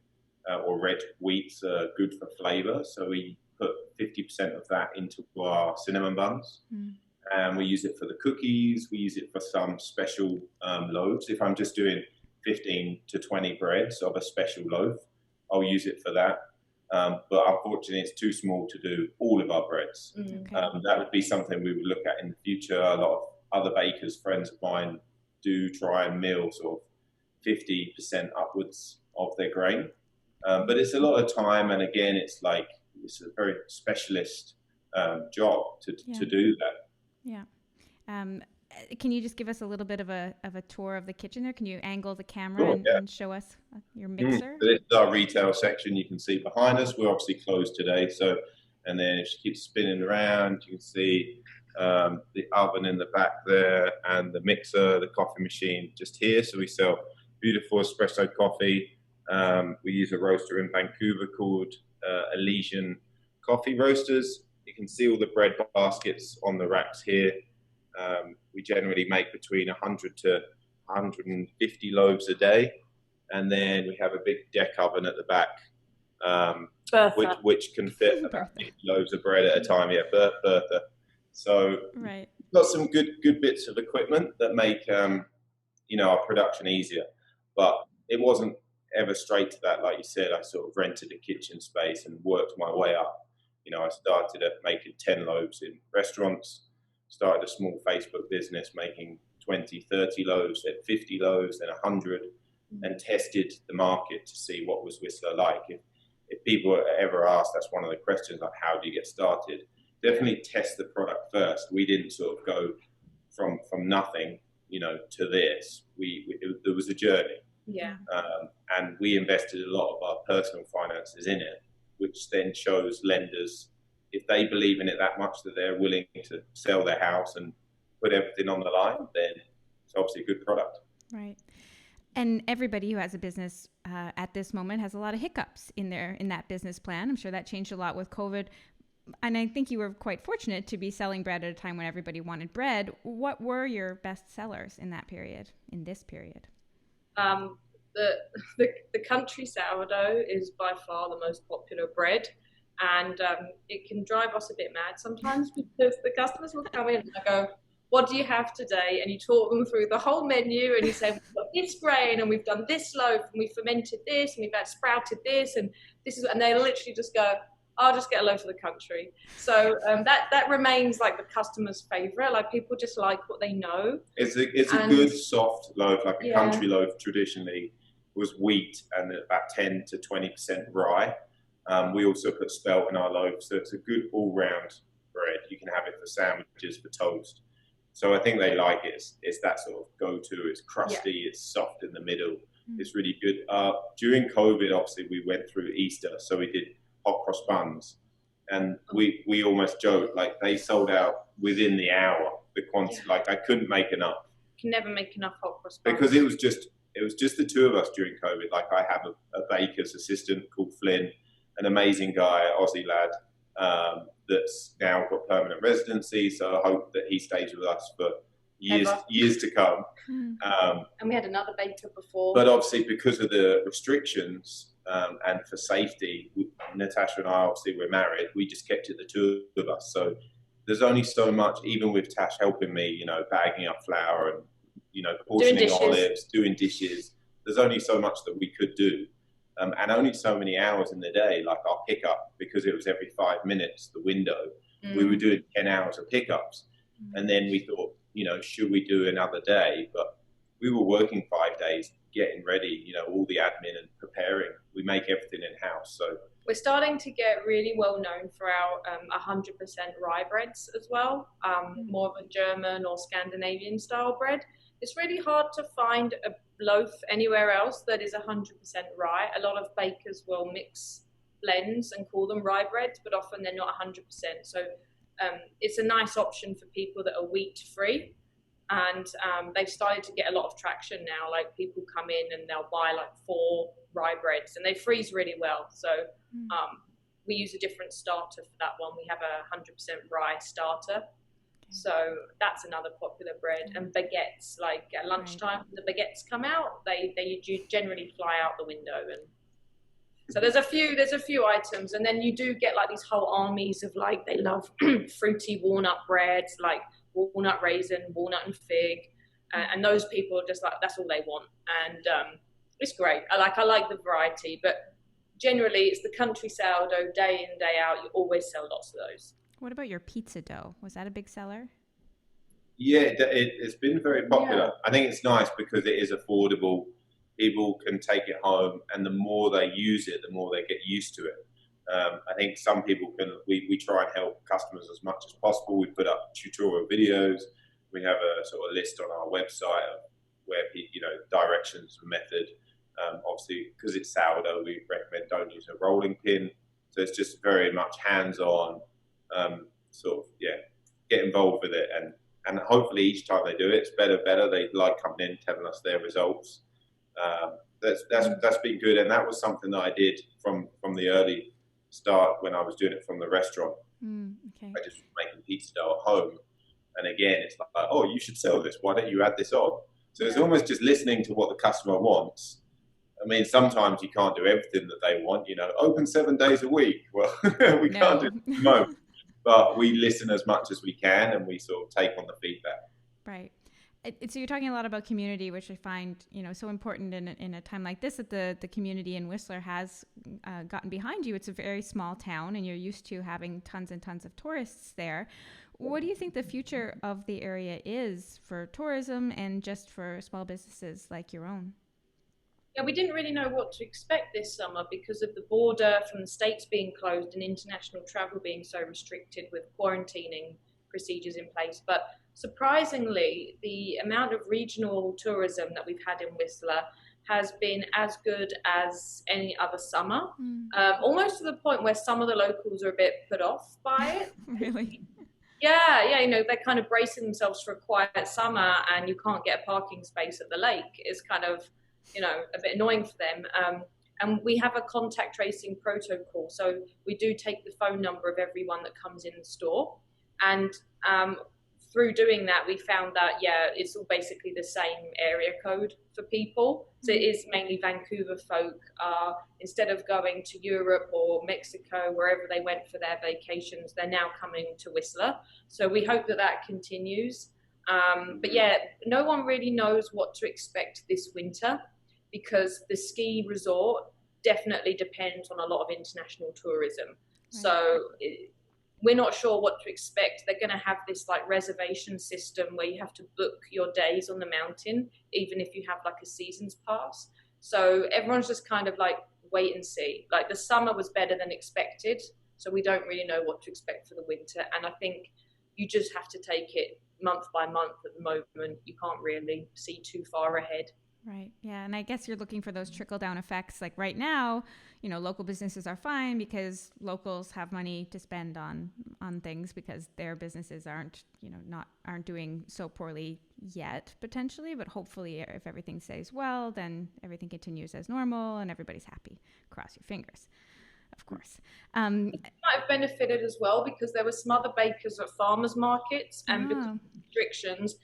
or red wheat's good for flavour. So we put 50% of that into our cinnamon buns. And we use it for the cookies. We use it for some special loaves. If I'm just doing 15 to 20 breads of a special loaf, I'll use it for that. But unfortunately, it's too small to do all of our breads. Okay. That would be something we would look at in the future. A lot of other bakers, friends of mine, do try and mill sort of 50% upwards of their grain. But it's a lot of time. And again, it's a very specialist job to do that. Yeah. Can you just give us a little bit of a tour of the kitchen there? Can you angle the camera and show us your mixer? So this is our retail section. You can see behind us. We're obviously closed today. And then if you keep spinning around, you can see the oven in the back there and the mixer, the coffee machine just here. So we sell beautiful espresso coffee. We use a roaster in Vancouver called Elysian Coffee Roasters. You can see all the bread baskets on the racks here. We generally make between 100 to 150 loaves a day. And then we have a big deck oven at the back, which can fit about 50 loaves of bread at a time. Yeah, Bertha. So we've got some good bits of equipment that make our production easier. But it wasn't ever straight to that. Like you said, I sort of rented a kitchen space and worked my way up. I started at making 10 loaves in restaurants, started a small Facebook business making 20, 30 loaves, then 50 loaves, then 100, and tested the market to see what was Whistler like. If people ever ask, that's one of the questions, like how do you get started? Definitely test the product first. We didn't sort of go from nothing, to this. There was a journey. Yeah. And we invested a lot of our personal finances in it, which then shows lenders, if they believe in it that much that they're willing to sell their house and put everything on the line, then it's obviously a good product. Right. And everybody who has a business at this moment has a lot of hiccups in that business plan. I'm sure that changed a lot with COVID. And I think you were quite fortunate to be selling bread at a time when everybody wanted bread. What were your best sellers in this period? The country sourdough is by far the most popular bread, and it can drive us a bit mad sometimes because the customers will come in and go, "What do you have today?" And you talk them through the whole menu, and you say, "We've got this grain, and we've done this loaf, and we fermented this, and we've had sprouted this, and this is," and they literally just go, "I'll just get a loaf of the country." So that remains like the customer's favorite. Like people just like what they know. It's a good soft loaf, like a country loaf traditionally was wheat and about 10 to 20% rye. We also put spelt in our loaf, so it's a good all-round bread. You can have it for sandwiches, for toast. So I think they like it. It's that sort of go-to. It's crusty, it's soft in the middle. It's really good. During COVID, obviously, we went through Easter, so we did hot cross buns. And we almost joked, like they sold out within the hour, the quantity. Like I couldn't make enough. You can never make enough hot cross buns. Because it was just the two of us during COVID. Like I have a baker's assistant called Flynn, an amazing guy, Aussie lad, that's now got permanent residency. So I hope that he stays with us for years to come. And we had another baker before. But obviously because of the restrictions and for safety, Natasha and I, obviously we're married, we just kept it the two of us. So there's only so much, even with Tash helping me, bagging up flour and, portioning olives, doing dishes. There's only so much that we could do. And only so many hours in the day, like our pickup, because it was every 5 minutes, the window, we were doing 10 hours of pickups. And then we thought, should we do another day? But we were working 5 days, getting ready, all the admin and preparing. We make everything in-house. So We're starting to get really well known for our 100% rye breads as well, more of a German or Scandinavian style bread. It's really hard to find a loaf anywhere else that is 100% rye. A lot of bakers will mix blends and call them rye breads, but often they're not 100%. So it's a nice option for people that are wheat free. And they've started to get a lot of traction now. Like people come in and they'll buy like 4 rye breads and they freeze really well. So we use a different starter for that one. We have a 100% rye starter. So that's another popular bread. And baguettes, like at lunchtime, the baguettes come out, they generally fly out the window. And so there's a few items. And then you do get like these whole armies of like, they love fruity walnut breads, like walnut raisin, walnut and fig, and those people are just like, that's all they want. And it's great. I like the variety, but generally it's the country sourdough, day in, day out. You always sell lots of those. What about your pizza dough? Was that a big seller? Yeah, it's been very popular. Yeah. I think it's nice because it is affordable. People can take it home, and the more they use it, the more they get used to it. I think some people can, we try and help customers as much as possible. We put up tutorial videos. We have a sort of list on our website of where, directions and method. Obviously, because it's sourdough, we recommend don't use a rolling pin. So it's just very much hands-on, get involved with it. And hopefully each time they do it, it's better. They like coming in, telling us their results. That's been good. And that was something that I did from the early start when I was doing it from the restaurant. I just was making pizza dough at home, and again it's like, oh, you should sell this, why don't you add this on? So it's almost just listening to what the customer wants. I mean, sometimes you can't do everything that they want, open 7 days a week. Well, we can't do it at the moment, but we listen as much as we can, and we sort of take on the feedback. Right. So you're talking a lot about community, which I find, so important in a time like this, that the community in Whistler has gotten behind you. It's a very small town, and you're used to having tons and tons of tourists there. What do you think the future of the area is for tourism and just for small businesses like your own? Yeah, we didn't really know what to expect this summer because of the border from the States being closed and international travel being so restricted with quarantining procedures in place. But surprisingly, the amount of regional tourism that we've had in Whistler has been as good as any other summer, almost to the point where some of the locals are a bit put off by it. Really? Yeah, they're kind of bracing themselves for a quiet summer, and you can't get a parking space at the lake. It's kind of, a bit annoying for them. And we have a contact tracing protocol. So we do take the phone number of everyone that comes in the store. And through doing that, we found that, it's all basically the same area code for people. So it is mainly Vancouver folk. Instead of going to Europe or Mexico, wherever they went for their vacations, they're now coming to Whistler. So we hope that continues. But no one really knows what to expect this winter because the ski resort definitely depends on a lot of international tourism. Right. So we're not sure what to expect. They're going to have this like reservation system where you have to book your days on the mountain, even if you have like a season's pass. So everyone's just kind of like wait and see. Like the summer was better than expected. So we don't really know what to expect for the winter. And I think you just have to take it month by month at the moment. You can't really see too far ahead. Right. Yeah. And I guess you're looking for those trickle down effects. Like right now, local businesses are fine because locals have money to spend on things because their businesses aren't doing so poorly yet, potentially. But hopefully, if everything stays well, then everything continues as normal and everybody's happy. Cross your fingers. Of course. It might have benefited as well because there were some other bakers at farmers markets, and because of restrictions,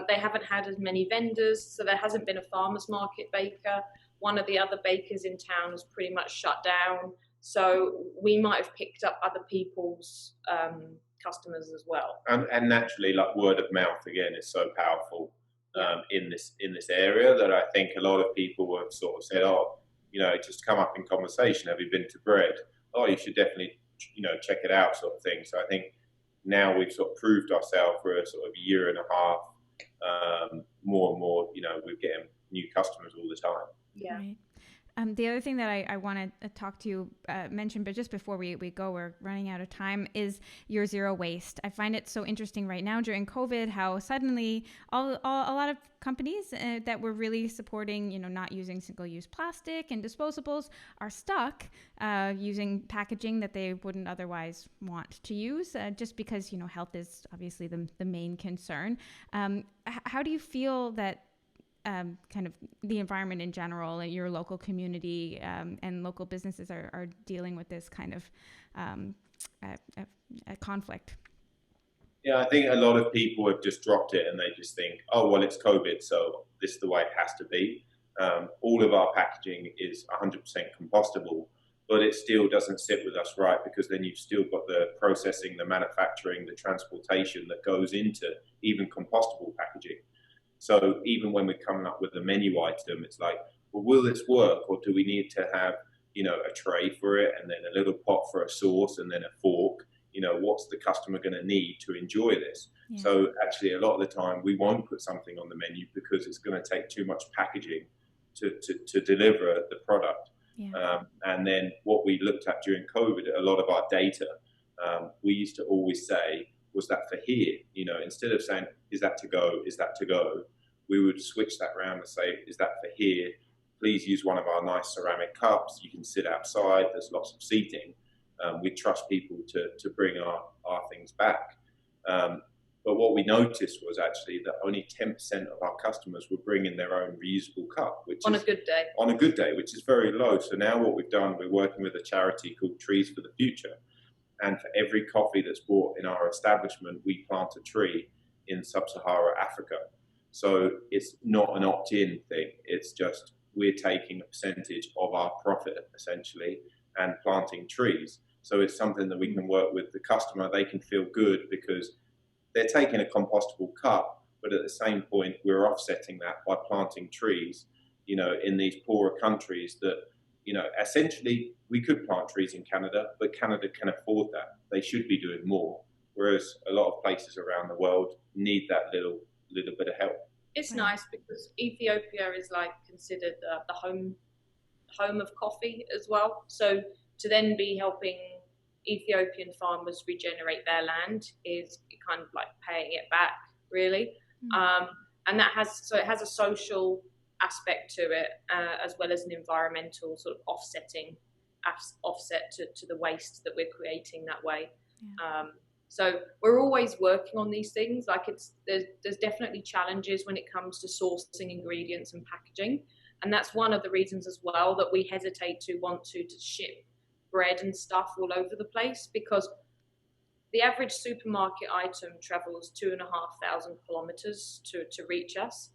they haven't had as many vendors, so there hasn't been a farmers market baker. One of the other bakers in town has pretty much shut down, so we might have picked up other people's customers as well. And naturally, like word of mouth again is so powerful in this area that I think a lot of people have sort of said, just come up in conversation. Have you been to BReD? Oh, you should definitely, check it out, sort of thing. So I think now we've sort of proved ourselves for a sort of year and a half. More and more, we're getting new customers all the time. Yeah. Right. The other thing that I want to talk to you, mention, but just before we go, we're running out of time, is your zero waste. I find it so interesting right now during COVID, how suddenly a lot of companies that were really supporting, not using single-use plastic and disposables are stuck using packaging that they wouldn't otherwise want to use, just because, health is obviously the main concern. How do you feel that kind of the environment in general and your local community and local businesses are dealing with this kind of a conflict? Yeah, I think a lot of people have just dropped it and they just think, oh, well, it's COVID, so this is the way it has to be. All of our packaging is 100% compostable, but it still doesn't sit with us right, because then you've still got the processing, the manufacturing, the transportation that goes into even compostable packaging. So even when we're coming up with a menu item, it's like, well, will this work? Or do we need to have, a tray for it, and then a little pot for a sauce, and then a fork? What's the customer going to need to enjoy this? Yeah. So actually, a lot of the time, we won't put something on the menu because it's going to take too much packaging to deliver the product. Yeah. And then what we looked at during COVID, a lot of our data, we used to always say, was that for here? Instead of saying, is that to go? Is that to go? We would switch that around and say, is that for here? Please use one of our nice ceramic cups. You can sit outside. There's lots of seating. We trust people to bring our things back. But what we noticed was actually that only 10% of our customers were bringing their own reusable cup, which on a good day. On a good day, which is very low. So now what we've done, we're working with a charity called Trees for the Future. And for every coffee that's bought in our establishment, we plant a tree in sub-Saharan Africa. So it's not an opt-in thing. It's just we're taking a percentage of our profit, essentially, and planting trees. So it's something that we can work with the customer. They can feel good because they're taking a compostable cup, but at the same point, we're offsetting that by planting trees, in these poorer countries that, essentially we could plant trees in Canada, but Canada can afford that. They should be doing more. Whereas a lot of places around the world need that little bit of help. It's nice because Ethiopia is considered the home of coffee as well. So to then be helping Ethiopian farmers regenerate their land is kind of like paying it back, really. And it has a social aspect to it, as well as an environmental sort of offset to the waste that we're creating that way. Yeah. So we're always working on these things. There's definitely challenges when it comes to sourcing ingredients and packaging, and that's one of the reasons as well that we hesitate to want to ship bread and stuff all over the place, because the average supermarket item travels 2,500 kilometers to reach us.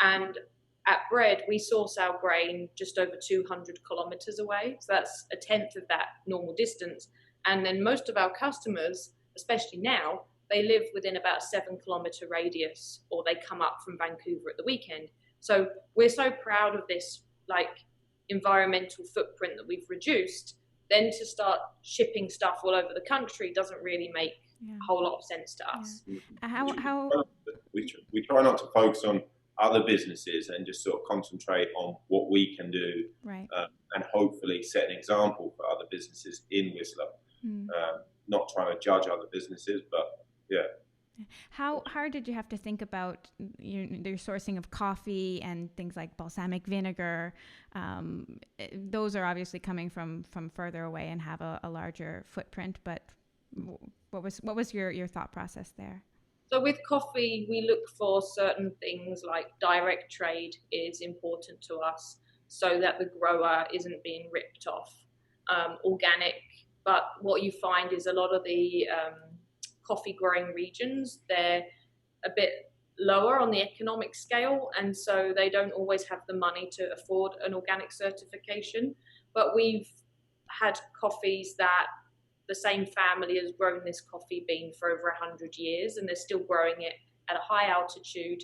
And at BReD, we source our grain just over 200 kilometers away. So that's a tenth of that normal distance. And then most of our customers, especially now, they live within about a 7-kilometer radius, or they come up from Vancouver at the weekend. So we're so proud of this environmental footprint that we've reduced. Then to start shipping stuff all over the country doesn't really make a whole lot of sense to us. How we try not to focus on other businesses and just sort of concentrate on what we can do, right. And hopefully set an example for other businesses in Whistler. Not trying to judge other businesses, but yeah. How hard did you have to think about your sourcing of coffee and things like balsamic vinegar? Those are obviously coming from further away and have a larger footprint. But what was your thought process there? So with coffee, we look for certain things like direct trade is important to us, so that the grower isn't being ripped off. Organic, but what you find is a lot of the coffee growing regions, they're a bit lower on the economic scale, and so they don't always have the money to afford an organic certification. But we've had coffees that the same family has grown this coffee bean for over 100 years, and they're still growing it at a high altitude,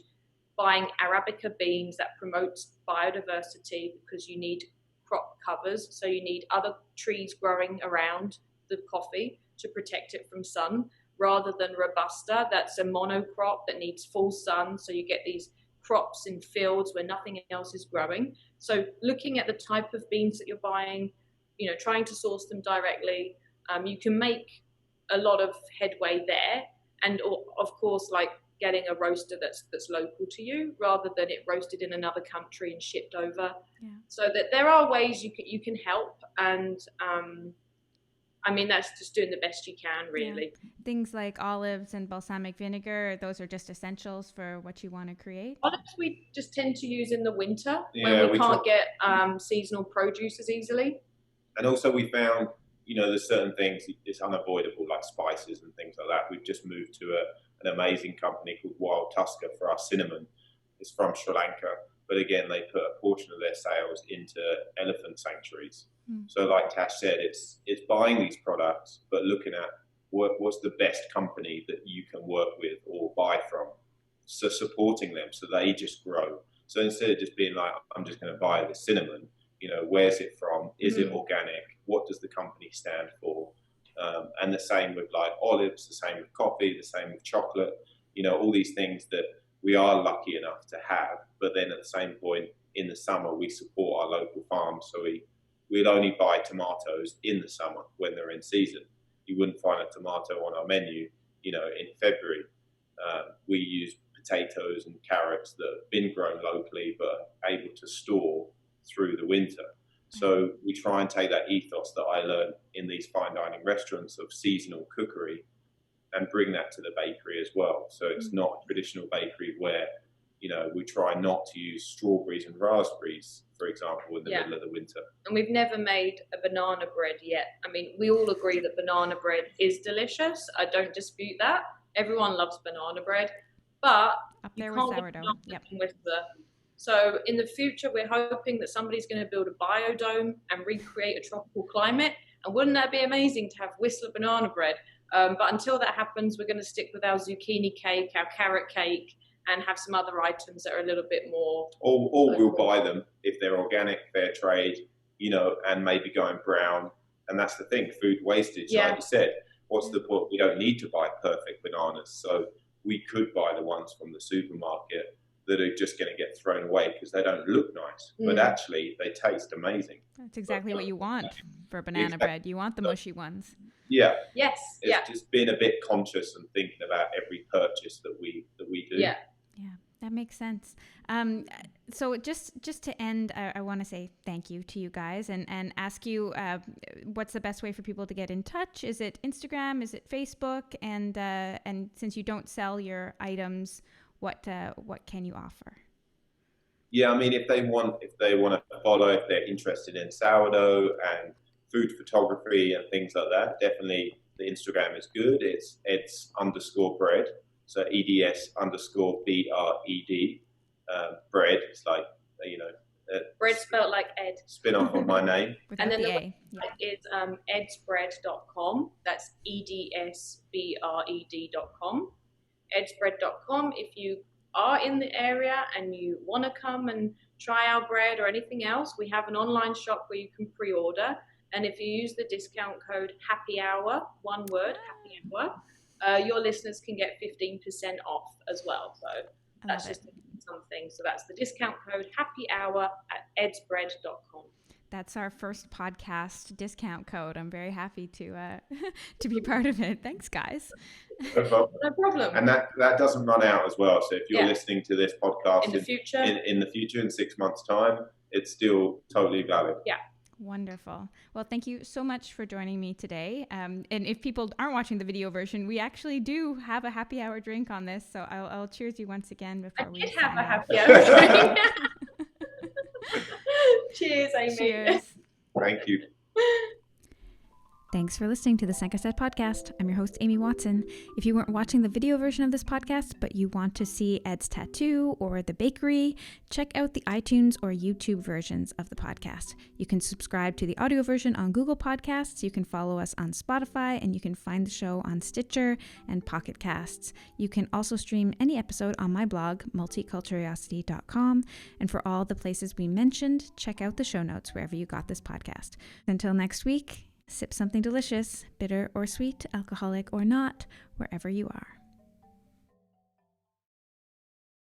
buying Arabica beans that promotes biodiversity, because you need crop covers, so you need other trees growing around the coffee to protect it from sun, rather than Robusta, that's a monocrop that needs full sun, so you get these crops in fields where nothing else is growing. So looking at the type of beans that you're buying, trying to source them directly, you can make a lot of headway there. And of course, like getting a roaster that's local to you rather than it roasted in another country and shipped over. Yeah. So that there are ways you can help, and that's just doing the best you can, really. Yeah. Things like olives and balsamic vinegar, those are just essentials for what you want to create? Olives we just tend to use in the winter when we can't get seasonal produce as easily. And also we found, there's certain things it's unavoidable, like spices and things like that. We've just moved to an amazing company called Wild Tusker for our cinnamon. It's from Sri Lanka, but again, they put a portion of their sales into elephant sanctuaries. So like Tash said, it's buying these products, but looking at what's the best company that you can work with or buy from. So supporting them so they just grow. So instead of just being like, I'm just going to buy the cinnamon, where's it from? Is it organic? What does the company stand for? And the same with like olives, the same with coffee, the same with chocolate, all these things that we are lucky enough to have. But then at the same point in the summer, we support our local farms. So we'd only buy tomatoes in the summer when they're in season. You wouldn't find a tomato on our menu, in February. We use potatoes and carrots that have been grown locally but are able to store through the winter. So we try and take that ethos that I learned in these fine dining restaurants of seasonal cookery and bring that to the bakery as well. So it's not a traditional bakery where, we try not to use strawberries and raspberries, for example, in the middle of the winter. And we've never made a banana bread yet. We all agree that banana bread is delicious. I don't dispute that. Everyone loves banana bread, but up there with sourdough. Yep. So in the future, we're hoping that somebody's going to build a biodome and recreate a tropical climate. And wouldn't that be amazing to have Whistler banana bread? But until that happens, we're going to stick with our zucchini cake, our carrot cake, and have some other items that are a little bit more... Or we'll buy them if they're organic, fair trade, and maybe going brown. And that's the thing, food wastage, like you said. What's the point? We don't need to buy perfect bananas. So we could buy the ones from the supermarket that are just going to get thrown away because they don't look nice, but actually they taste amazing. That's exactly what you want for banana bread. You want the mushy ones. Yeah. Yes. It's just being a bit conscious and thinking about every purchase that we do. Yeah. Yeah, that makes sense. So just to end, I want to say thank you to you guys and ask you what's the best way for people to get in touch? Is it Instagram? Is it Facebook? And since you don't sell your items, what can you offer? Yeah, if they want to follow, if they're interested in sourdough and food photography and things like that, definitely the Instagram is good. It's eds_bread. So EDS_BRED. BReD. It's like, bread spelled like Ed. Spin off of my name. And then the website is edsbread.com. That's EDSBRED.com. edsbread.com. If you are in the area and you want to come and try our bread or anything else, we have an online shop where you can pre-order. And if you use the discount code Happy Hour, one word, Happy Hour, your listeners can get 15% off as well. So that's just something. So that's the discount code Happy Hour at edsbread.com. That's our first podcast discount code. I'm very happy to be part of it. Thanks, guys. No problem. And that doesn't run out as well. So if you're listening to this podcast in the future, in 6 months' time, it's still totally valid. Yeah. Wonderful. Well, thank you so much for joining me today. And if people aren't watching the video version, we actually do have a happy hour drink on this. So I'll cheers you once again before we have a happy hour drink. Cheers, Amy. Cheers. Thank you. Thanks for listening to the Sanka Set podcast. I'm your host, Amy Watson. If you weren't watching the video version of this podcast, but you want to see Ed's tattoo or the bakery, check out the iTunes or YouTube versions of the podcast. You can subscribe to the audio version on Google Podcasts. You can follow us on Spotify, and you can find the show on Stitcher and Pocket Casts. You can also stream any episode on my blog, multiculturosity.com. And for all the places we mentioned, check out the show notes wherever you got this podcast. Until next week, sip something delicious, bitter or sweet, alcoholic or not, wherever you are.